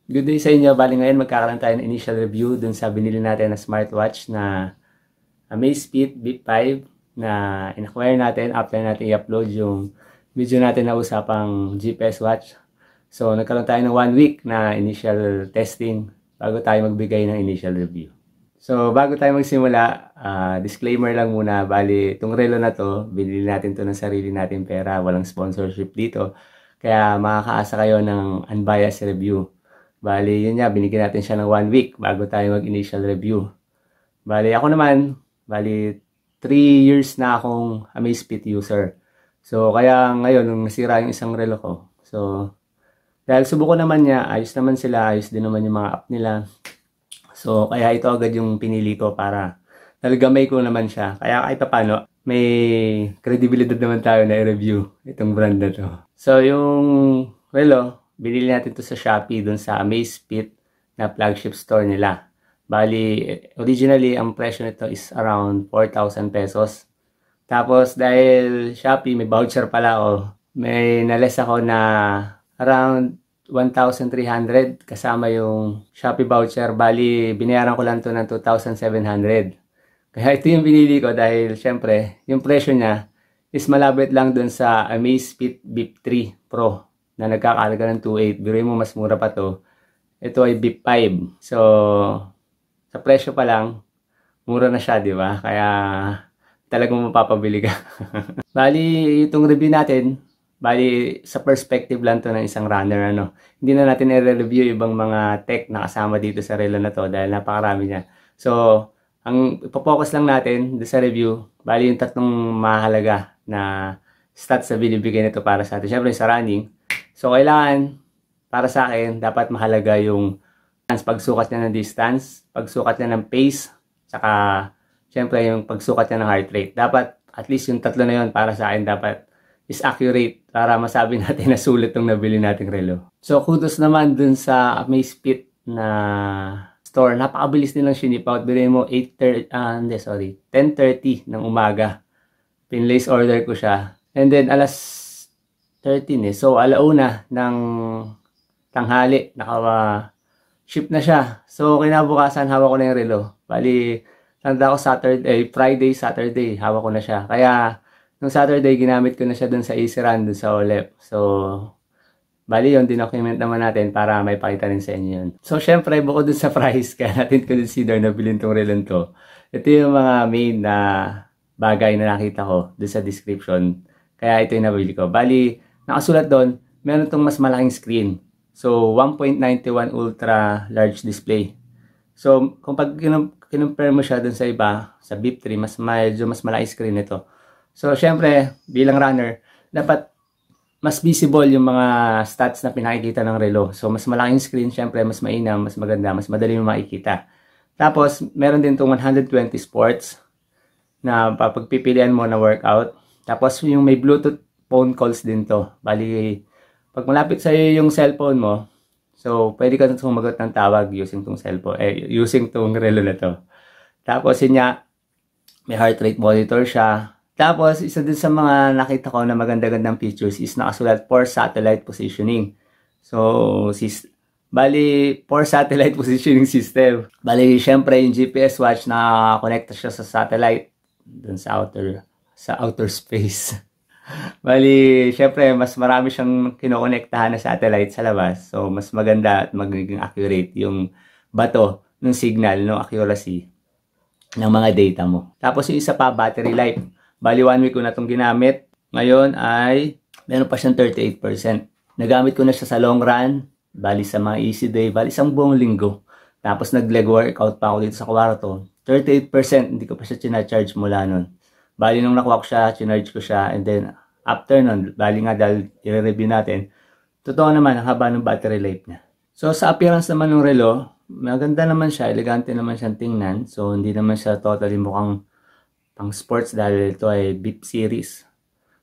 Good day sa inyo. Bali ngayon magkakaroon tayo ng initial review dun sa binili natin na smartwatch na Amazfit Bip 5 na in-acquire natin after natin i-upload yung video natin na usapang GPS watch. So nagkaroon tayo ng 1 week na initial testing bago tayo magbigay ng initial review. So bago tayo magsimula, disclaimer lang muna. Bali itong relo na to, binili natin to ng sarili natin pera, walang sponsorship dito. Kaya makakaasa kayo ng unbiased review. Bali, yun nga, binigyan natin siya ng 1 week bago tayo mag-initial review. Bali, ako naman, 3 years na akong Amazfit user. So, kaya ngayon, nung nasira yung isang relo ko. So, dahil subukan naman niya, ayos naman sila, ayos din naman yung mga app nila. So, kaya ito agad yung pinili ko para nalagamay ko naman siya. Kaya kahit paano, may credibility naman tayo na i-review itong brand na to. So, yung relo, binili natin to sa Shopee dun sa Amazfit na flagship store nila. Bali, originally, ang presyo nito is around 4,000 pesos. Tapos, dahil Shopee, may voucher pala ako. May nales ako na around 1,300 kasama yung Shopee voucher. Bali, binayaran ko lang to ng 2,700. Kaya ito yung binili ko dahil, syempre, yung presyo niya is malapit lang dun sa Amazfit Bip 3 Pro na nagkakalaga ng 2.8. Biruin mo, mas mura pa to. Ito ay Bip 5. So, sa presyo pa lang, mura na siya, di ba? Kaya, talagang mapapabili ka. Bali, itong review natin, sa perspective lang to ng isang runner, ano. Hindi na natin i-review ibang mga tech na kasama dito sa relo na to dahil napakarami niya. So, ang ipopokus lang natin sa review, yung tatlong mahalaga na stats na binibigay nito para sa atin. Siyempre, sa running, so, kailangan, para sa akin, dapat mahalaga yung pagsukat niya ng distance, pagsukat niya ng pace, saka, syempre, yung pagsukat niya ng heart rate. Dapat, at least yung tatlo na yun, para sa akin, dapat is accurate para masabi natin na sulit itong nabili nating relo. So, kudos naman dun sa Amazfit na store. Napakabilis nilang sinip out. Bilhin mo 10:30 ng umaga. Pinlace order ko siya. And then, alas 13 eh. So, alauna ng tanghali, naka-ship na siya. So, kinabukasan, hawak ko na yung relo. Bali, tanda ko Friday, Saturday, hawak ko na siya. Kaya, nung Saturday, ginamit ko na siya dun sa Easy Run, dun sa OLEP. So, bali yun, dinocument naman natin para may pakita rin sa inyo yun. So, syempre, bukod dun sa price, kaya natin consider na bilhin tong relo to. Ito yung mga main na bagay na nakita ko dun sa description. Kaya ito yung nabili ko. Bali, nakasulat doon, meron itong mas malaking screen. So, 1.91 ultra large display. So, kung pag kinumpare mo siya doon sa iba, sa Bip 3, medyo mas malaki screen nito. So, syempre, bilang runner, dapat mas visible yung mga stats na pinakikita ng relo. So, mas malaking screen, syempre, mas mainam, mas maganda, mas madali mo makikita. Tapos, meron din itong 120 sports na pagpipilian mo na workout. Tapos, yung may Bluetooth phone calls din to. Bali, pag malapit sa iyo yung cellphone mo, so pwede ka sumagot ng tawag using tong cellphone, using tong relo na to. Tapos yun nga, may heart rate monitor siya. Tapos, isa din sa mga nakita ko na maganda-gandang features is nakasulat for satellite positioning. So, for satellite positioning system. Bali, syempre yung GPS watch na connect siya sa satellite dun sa outer space. Bali, syempre, mas marami siyang kinokonektahan na satellite sa labas. So, mas maganda at magiging accurate yung bato ng signal, no accuracy ng mga data mo. Tapos, yung isa pa, battery life. Bali, 1 week ko na itong ginamit. Ngayon ay, meron pa siyang 38%. Nagamit ko na siya sa long run. Bali, sa mga easy day. Bali, isang buong linggo. Tapos, nag-leg workout pa ako dito sa kwarto. 38%, hindi ko pa siya charge mula nun. Bali, nung nakuha ko siya, chinarge ko siya, and then, after nun, bali nga dahil i-review natin, totoo naman, ang haba ng battery life niya. So, sa appearance naman ng relo, maganda naman siya, elegante naman siyang tingnan. So, hindi naman siya totally mukhang pang sports dahil ito ay Bip series.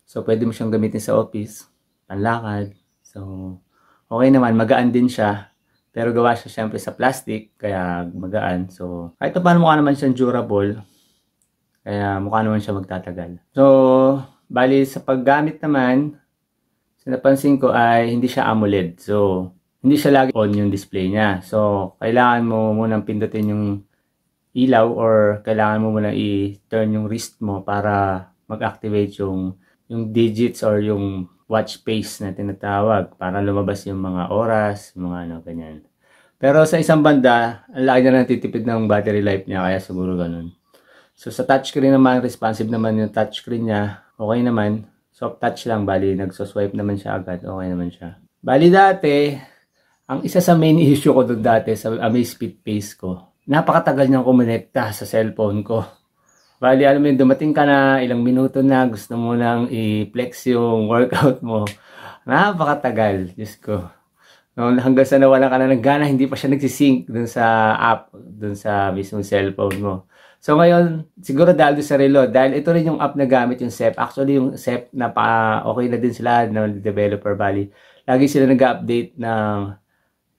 So, pwede mo siyang gamitin sa office, panlakad. So, okay naman, magaan din siya. Pero gawa siya siyempre sa plastic, kaya magaan. So, kahit paano mukha naman siyang durable. Kaya mukha naman siya magtatagal. So, bali sa paggamit naman, napansin ko ay hindi siya AMOLED. So, hindi siya lagi on yung display niya. So, kailangan mo munang pindutin yung ilaw or kailangan mo munang i-turn yung wrist mo para mag-activate yung digits or yung watch face na tinatawag para lumabas yung mga oras, mga ano, ganyan. Pero sa isang banda, ang laki na natitipid ng battery life niya, kaya siguro ganun. So, sa touchscreen naman, responsive naman yung touchscreen niya. Okay naman. Soft touch lang, bali, nagso-swipe naman siya agad. Okay naman siya. Bali dati, ang isa sa main issue ko doon dati sa Amazfit Pace ko, napakatagal niyang kumonekta sa cellphone ko. Bali, alam mo yun, dumating ka na, ilang minuto na, gusto mo nang i-flex yung workout mo. Napakatagal, Diyos ko. Hanggang sa nawalan ka na ng gana, hindi pa siya nagsisync dun sa app, dun sa mismong cellphone mo. So ngayon, siguro dahil sa relo, dahil ito rin yung app na gamit yung SEP. Actually, yung SEP, okay na din sila ng developer, bali. Lagi sila nag-update ng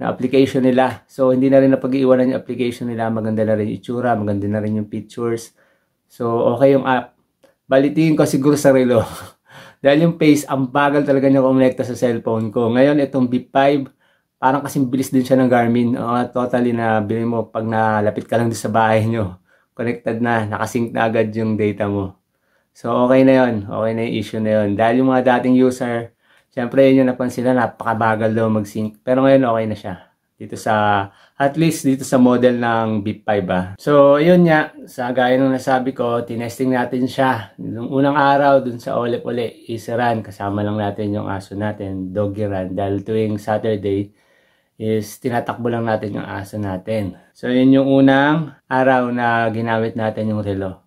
application nila. So, hindi na rin napag-iwanan yung application nila. Maganda na rin yung itsura, maganda na rin yung pictures. So, okay yung app. Balitingin ko siguro sa relo. Dahil yung Pace, ang bagal talaga niya kumonekta sa cellphone ko. Ngayon, itong Bip 5, parang kasing bilis din siya ng Garmin. Totally na bilhin mo pag nalapit ka lang din sa bahay nyo. Connected na, nakasync na agad yung data mo. So, okay na yun. Okay na yung issue na yun. Dahil yung mga dating user, siyempre yun yung napansin na napakabagal daw mag-sync. Pero ngayon okay na siya. Dito sa, at least dito sa model ng Bip 5 So, yun nga, sa gaya nung nasabi ko, tinesting natin siya. Nung unang araw, dun sa Ole-Ole, easy run. Kasama lang natin yung aso natin, doggy run. Dahil tuwing Saturday, is tinatakbo lang natin yung aso natin. So, yun yung unang araw na ginamit natin yung relo.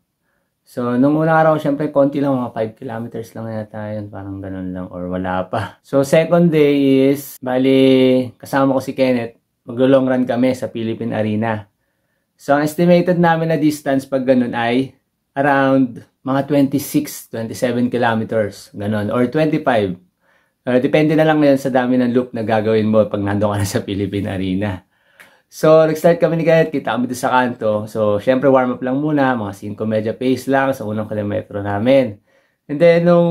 So, nung unang araw, syempre, konti lang, mga 5 kilometers lang yata yun. Parang ganun lang, or wala pa. So, second day is, bali, kasama ko si Kenneth. Maglo-long run kami sa Philippine Arena. So, ang estimated namin na distance pag ganun ay around mga 26, 27 kilometers. Ganun, or 25. Depende na lang ngayon sa dami ng loop na gagawin mo pag nandun ka na sa Philippine Arena. So, nag-start kami ni Kenneth, kita kami doon sa kanto. So, syempre warm up lang muna, mga 5 medya pace lang sa unang kilometro namin. And then, nung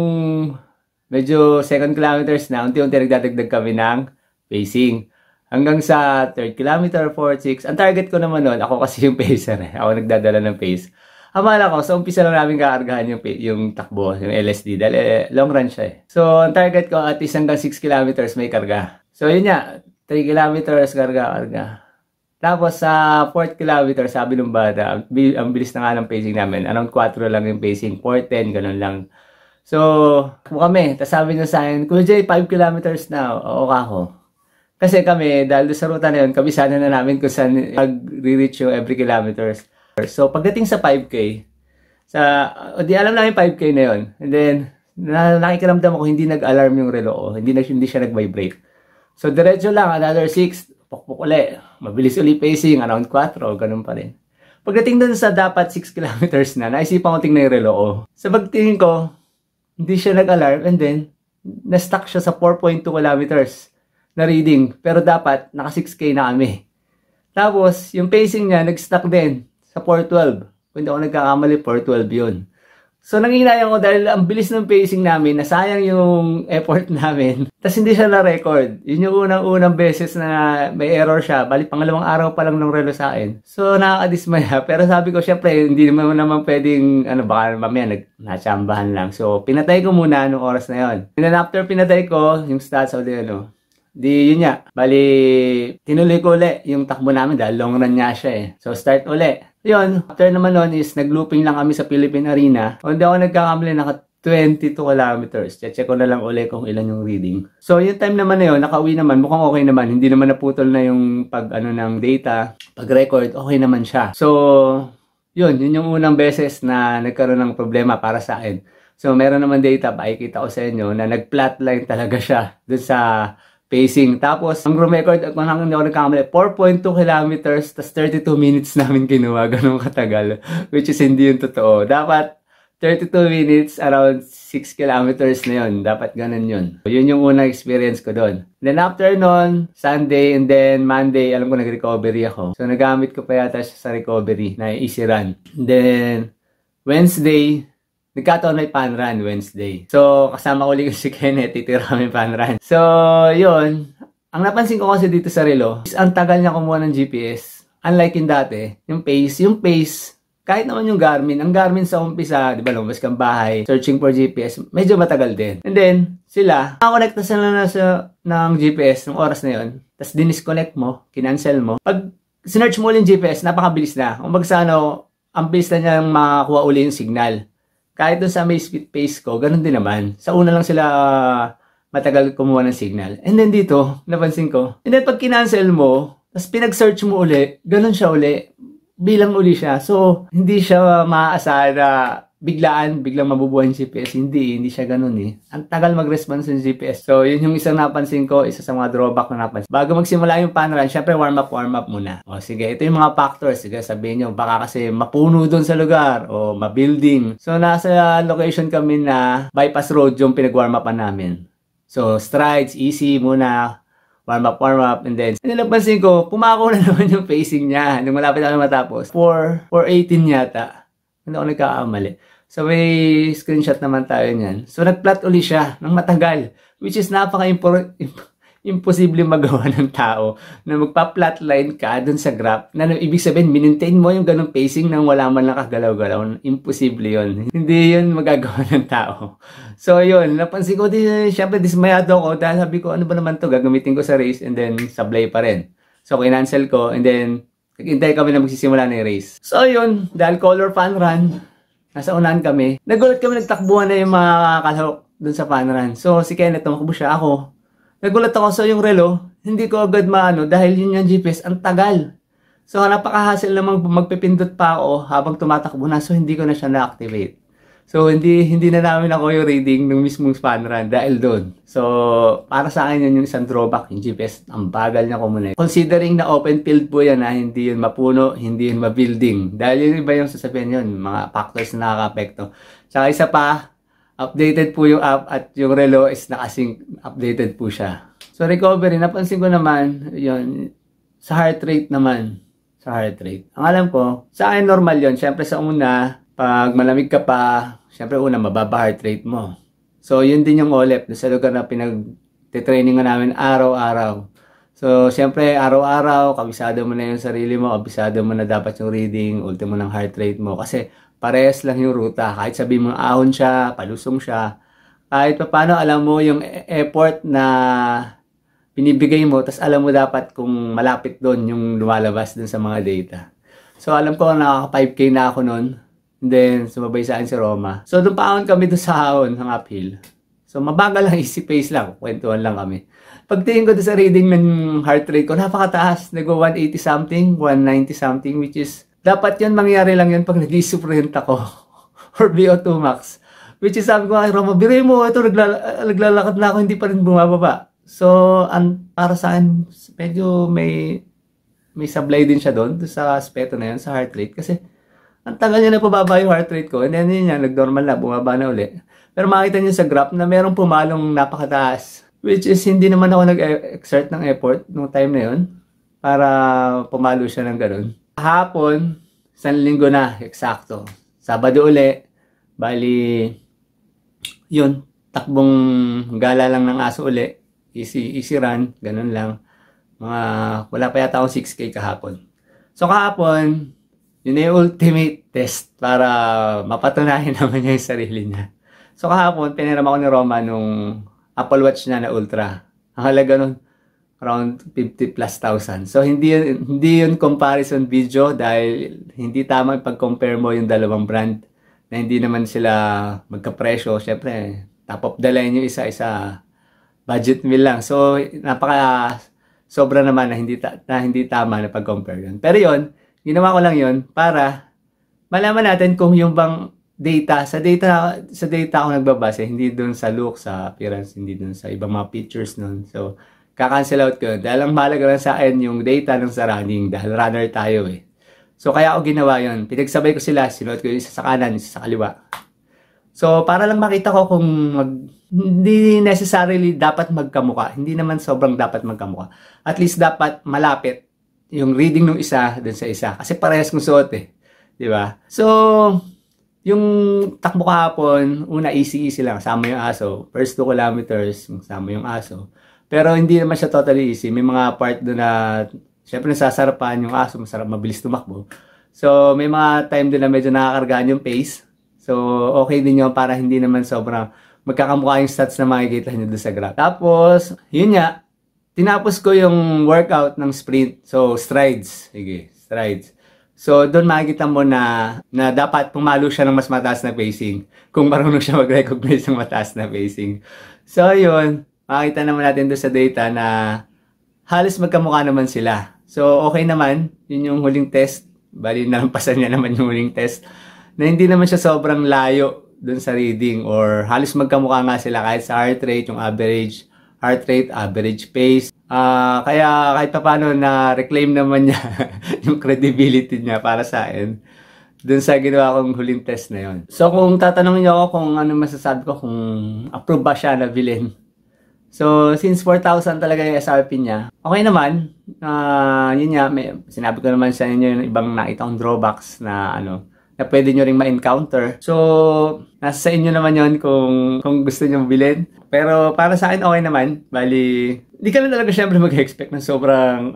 medyo second kilometers na, unti-unti nagdadagdag kami ng pacing. Hanggang sa third kilometer, 4th, 6th. Ang target ko naman nun, ako kasi yung pacer eh. Ako nagdadala ng pace. Amala ko, sa umpisa lang namin kakargahan yung takbo, yung LSD. Dahil long run siya eh. So, ang target ko at least hanggang 6 kilometers may karga. So, yun nga, 3 kilometers karga. Tapos sa 4th kilometer, sabi ng bata, ang bilis na nga ng pacing namin. Around 4 lang yung pacing, 4:10, ganun lang. So, kami, tapos sabi niya sa akin, Kuya Jay, 5 kilometers na, oo ka ako. Kasi kami, dahil sa ruta na yun, kabisado na namin kung saan mag-reach yung every kilometers. So, pagdating sa 5K, di alam namin 5K na yun. And then, nakikiramdam ako, hindi nag-alarm yung relo ko, hindi siya nag-vibrate. So, diretso lang, another 6, pukpuk uli. Mabilis uli pacing, around 4, ganun pa rin. Pagdating dun sa dapat 6 kilometers na, naisipan ko tingnan yung relo ko. Sa pagtingin ko, hindi siya nag-alarm and then, na-stuck siya sa 4.2 kilometers na reading. Pero dapat, naka 6K na kami. Tapos, yung pacing niya, nag-stuck din sa 4.12. Kung hindi ako nagkakamali, 4.12 yun. So, nanginayang ko dahil ang bilis ng pacing namin, nasayang yung effort namin. Tapos hindi siya na-record. Yun yung unang-unang beses na may error siya. Bali, pangalawang araw pa lang ng relo sa akin. So, nakakadismaya. Pero sabi ko, syempre, hindi naman pwedeng, baka mamaya natsambahan lang. So, pinatay ko muna nung oras na yun. And then after pinatay ko, yung stats of the, di yun nga. Bali, tinuloy ko uli yung takbo namin dahil long run nga siya eh. So, start uli. Yun, after naman nun is nag-looping lang kami sa Philippine Arena. Hindi ako nagkakamali, naka 22 kilometers. Check ko na lang uli kung ilan yung reading. So, yung time naman na yun, nakauwi naman, mukhang okay naman. Hindi naman naputol na yung ng data, pag-record, okay naman siya. So, yun yung unang beses na nagkaroon ng problema para sa akin. So, meron naman data, pakikita ko sa inyo, na nag-flatline talaga siya dun sa pacing. Tapos, ang record, kung hindi ako nagkakamali, 4.2 kilometers, tas 32 minutes namin kinuha. Ganun katagal. Which is hindi yung totoo. Dapat, 32 minutes, around 6 kilometers na yun. Dapat ganun yun. Yun yung unang experience ko doon. Then after nun, Sunday and then Monday, alam ko nag-recovery ako. So, nagamit ko pa yata siya sa recovery na easy run. Then, Wednesday, nagkataon may fun run Wednesday. So, kasama ko ulit si Kenneth, titira kami fun run. So, yun. Ang napansin ko kasi dito sa relo is ang tagal niya kumuha ng GPS. Unlike yung dati, yung pace, kahit naman yung Garmin, ang Garmin sa umpisa, di ba, lumabas kang bahay, searching for GPS, medyo matagal din. And then, sila, nakakonekta sila na ng GPS ng oras na yon. Tapos dinisconnect mo, kinancel mo. Pag sinearch mo ulit yung GPS, napakabilis na. Kung magsa ang bilis na niyang makakuha uli yung signal. Kahit dun sa may speed pace ko, ganun din naman. Sa una lang sila matagal kumuha ng signal. And then dito, napansin ko. And then pag kinancel mo, tapos pinag-search mo uli, ganun siya uli. Bilang uli siya. So, hindi siya maaasahan na biglang mabubuhay yung GPS. Hindi siya ganun eh. Ang tagal mag-response ng GPS. So, yun yung isang napansin ko, isa sa mga drawback na napansin. Bago magsimula yung fun run, syempre warm up muna. O sige, ito yung mga factors. Sige, sabihin nyo, baka kasi mapuno doon sa lugar o ma-building. So, nasa location kami na bypass road yung pinag-warm upan namin. So, strides, easy muna, warm up, and then, napansin ko, pumako na naman yung pacing niya. Nung malapit na matapos, 4:18 yata. Hindi ako nagkakamali. So, may screenshot naman tayo niyan. So, nag-plot uli siya ng matagal, which is imposible magawa ng tao na magpa-plot line ka dun sa graph na ibig sabihin, minintain mo yung ganong pacing nang wala man lang kagalaw-galaw. Imposible yun. Hindi yun magagawa ng tao. So, yun. Napansin ko din, syempre, dismayado ako dahil sabi ko, ano ba naman to gagamitin ko sa race and then sablay pa rin. So, kinancel ko and then nag-intay kami na magsisimula na yung race. So, yun. Dahil color fun run, nasa unahan kami. Nagulat kami, nagtakbuhan na yung mga kalahok dun sa fun run. So, si Kenneth, tumakbo siya ako. Nagulat ako sa yung relo, hindi ko agad maano dahil yun yung GPS, ang tagal. So, napaka-hassle namang magpipindot pa ako habang tumatakbo na. So, hindi ko na siya na-activate. So, hindi na namin ako yung reading ng mismong fun run dahil doon. So, para sa akin yun yung isang drawback, yung GPS, ang bagal niya kumunay. Considering na open field po yan, hindi yun mapuno, hindi yun ma-building. Dahil yun iba yung sasabihin yun, mga factors na nakaka-apekto. Tsaka isa pa, updated po yung app at yung relo is nakasync, updated po siya. So, recovery, napansin ko naman, yun, sa heart rate naman. Sa heart rate. Ang alam ko, sa akin normal yun. Siyempre sa una, pag malamig ka pa, siyempre una, mababa heart rate mo. So, yun din yung OLEP. Sa lugar na pinag-training namin araw-araw. So, siyempre, araw-araw, kabisado mo na yung sarili mo, kabisado mo na dapat yung reading, ultimo ng heart rate mo. Kasi, parehas lang yung ruta. Kahit sabihin mo ahon siya, palusong siya, kahit pa paano alam mo yung effort na binibigay mo, tas alam mo dapat kung malapit doon yung lumalabas dun sa mga data. So, alam ko nakaka 5K na ako noon. And then, sumabay sa akin si Roma. So, doon paahon kami doon sa ahon ng uphill. So, mabagal lang, easy pace lang. Kwentuhan lang kami. Pagtingin ko doon sa reading ng heart rate ko, napakataas. Nag-180 something, 190 something, which is dapat yun, mangyari lang yun pag nag-i-sprint ako or VO2 max. Which is sabi ko, ay Roma, biray mo, ito naglalakad na ako, hindi pa rin bumababa. So, para sa akin, medyo may sablay din siya doon sa aspeto na yun, sa heart rate. Kasi, ang tagal niya na pababa yung heart rate ko. And then yun yan, nag-normal na, bumaba na uli. Pero makita niyo sa graph na merong pumalong napakataas. Which is, hindi naman ako nag-exert ng effort nung time na yun para pumalo siya ng ganun. Hapon, 1 linggo na, eksakto. Sabado uli, bali, yun, takbong gala lang ng aso uli. Easy run, ganun lang. Wala pa yata akong 6K kahapon. So kahapon, yun na yung ultimate test para mapatunayan naman niya yung sarili niya. So kahapon, piniram ako ni Roma nung Apple Watch niya na Ultra. Ang halaga nun, around 50,000+. So, hindi yun comparison video dahil hindi tama ipag-compare mo yung dalawang brand na hindi naman sila magkapresyo. Siyempre, top of the line yung isa budget meal lang. So, sobra naman na hindi tama na pag-compare yun. Pero yun, ginawa ko lang yun para malaman natin kung yung bang sa data ako nagbabase, hindi dun sa look, sa appearance, hindi dun sa ibang mga features nun. So, kaka-cancel out ko yun. Dahil ang mahalaga lang sa akin yung data ng sa running dahil runner tayo eh. So, kaya ako ginawa yun. Pinagsabay ko sila, sinuot ko yung isa sa kanan, isa sa kaliwa. So, para lang makita ko kung hindi necessarily dapat magkamuka. Hindi naman sobrang dapat magkamuka. At least dapat malapit yung reading ng isa dun sa isa. Kasi parehas kong suot eh. Diba? So, yung takbo kahapon, una easy lang, sama yung aso. First 2 kilometers, sama yung aso. Pero hindi naman siya totally easy. May mga part doon na syempre nasasarapan yung aso, masarap, mabilis tumakbo. So may mga time din na medyo nakakargaan yung pace. So okay din yun para hindi naman sobrang magkakamukha yung stats na makikita nyo doon sa graph. Tapos, yun nga, tinapos ko yung workout ng sprint. So strides. Sige, strides. So doon makikita mo na dapat pumalo siya ng mas mataas na pacing kung marunong siya mag-recognize ng mataas na pacing. So yun, makikita naman natin doon sa data na halos magkamukha naman sila. So okay naman, yun yung huling test. Bali nalampasan niya naman yung huling test. Na hindi naman siya sobrang layo dun sa reading or halos magkamukha nga sila kahit sa heart rate, yung average heart rate, average pace. Kaya kahit pa paano na-reclaim naman niya yung credibility niya para sa akin dun sa ginawa kong huling test na yon. So kung tatanungin niyo ako kung ano masasabi ko kung approve ba siya na bilhin. So since 4,000 talaga yung SRP niya, okay naman. Yun nga, sinabi ko naman sa inyo yung ibang nakita kong drawbacks na na pwede nyo ring ma-encounter. So, nasa sa inyo naman yon kung gusto nyo bilhin. Pero para sa akin, okay naman. Bali, hindi ka na talaga syempre mag-expect ng sobrang,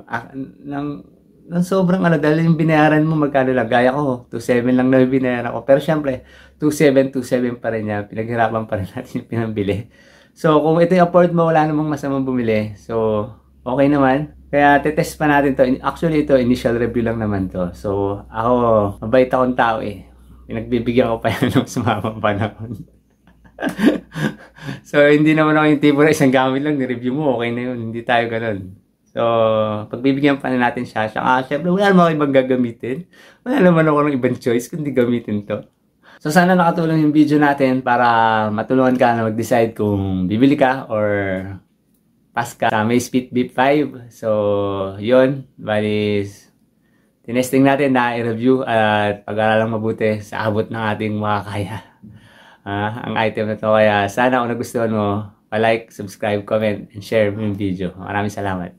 dahil yung binayaran mo magkano lang. Gaya ko, 2,700 lang na binayaran ko. Pero syempre, 2,727 pa rin niya. Pinaghirapan pa rin natin yung pinambili. So, kung ito yung afford mo, wala namang masamang bumili. So, okay naman. Kaya tetest pa natin to. Actually ito initial review lang naman to. So ako mabait akong tao eh. Pinagbibigyan ko pa yan ng sumamang panahon. So hindi naman ako yung tipo na isang gamit lang ni-review mo, okay na yun. Hindi tayo ganun. So pagbibigyan pa na natin siya. Saka syempre wala naman ako ibang gagamitin. Wala naman ako ng ibang choice kundi gamitin to. So sana nakatulong yung video natin para matulungan ka na mag-decide kung bibili ka or pass ka sa Amazfit Bip 5. So, yun. Bali, tinesting natin na i-review at pag-aralang mabuti sa abot ng ating makakaya. Ang item na to. Kaya sana kung nagustuhan mo, pa-like, subscribe, comment, and share yung video. Maraming salamat.